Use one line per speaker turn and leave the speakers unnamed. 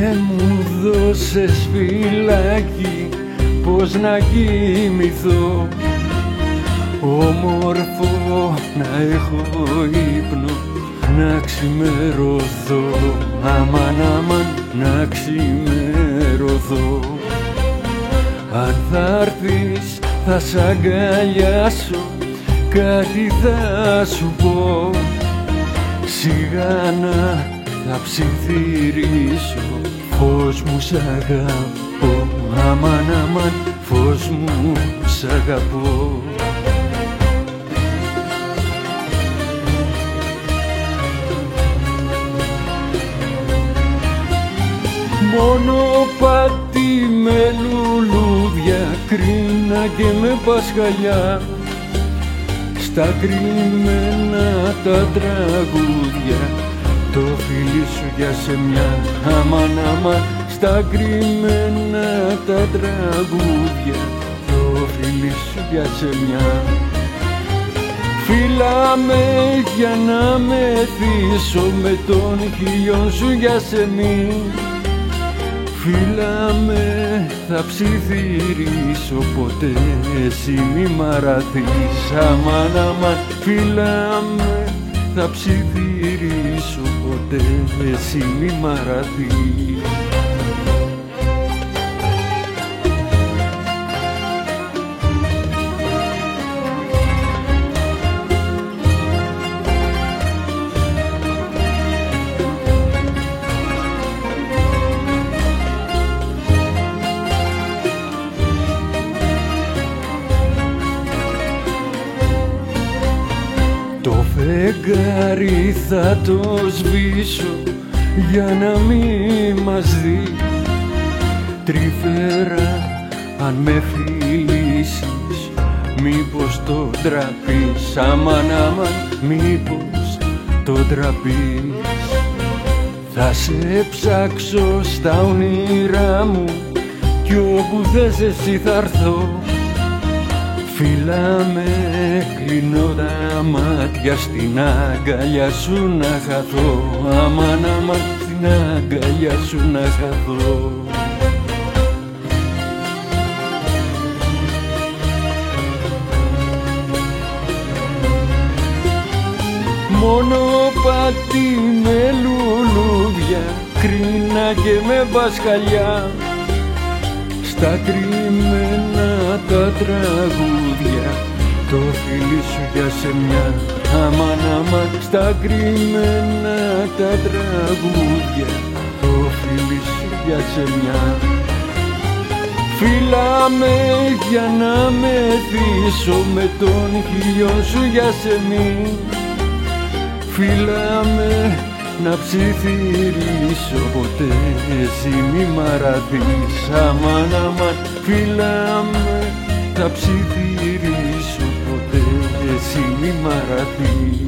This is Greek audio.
μου δώσες φυλάκι πως να κοιμηθώ, όμορφο να έχω ύπνο, να ξημερωθώ, αμάν αμάν να ξημερωθώ. Αν θα έρθεις θα σ' αγκαλιάσω, κάτι θα σου πω, σιγά να θα ψιθυρίσω, φως μου σ' αγαπώ, αμάν αμάν φως μου σ' αγαπώ. Μονοπάτι με λουλούδια, κρίνα και με πασχαλιά, στα κρυμμένα τα τραγούδια, το φίλι σου για σε μια, αμάν αμάν, στα κρυμμένα τα τραγούδια, το φίλι σου για σε μια. Φύλαμε για να μεθύσω με τον χιλιόν σου για σε μη. Φύλαμε θα ψιθυρίσω, ποτέ εσύ μη μ' αραθείς, αμάν αμάν. Φύλαμε θα ψιθυρίσω, ποτέ εσύ μη μ' αραθείς. Το φεγγάρι θα το σβήσω για να μη μας δει, τρυφερά αν με φιλήσεις, μήπως το ντραπείς, αμάν αμάν μήπως το ντραπείς. Θα σε ψάξω στα όνειρά μου κι όπου θες εσύ θα έρθω. Φύλαμε, κλείνω τα μάτια, στην αγκαλιά σου να χαθώ, αμάν αμάν στην αγκαλιά σου να χαθώ. Μονοπάτι με λουλούδια, κρίνα και με βασκαλιά, στα κρυμμένα τα τραγούδια, το φίλι σου για σε μια, αμάν αμάν, στα κρυμμένα τα τραγούδια, το φίλι σου για σε μια. Φύλαμε για να μεθύσω με τον χιλιόν σου για σε μη. Φύλαμε να ψιθυρίσω, ποτέ εσύ μη μ' αραθείς, αμάν αμάν. Φύλαμε θα ψιθυρίσω, ποτέ εσύ μη μ' αραθείς.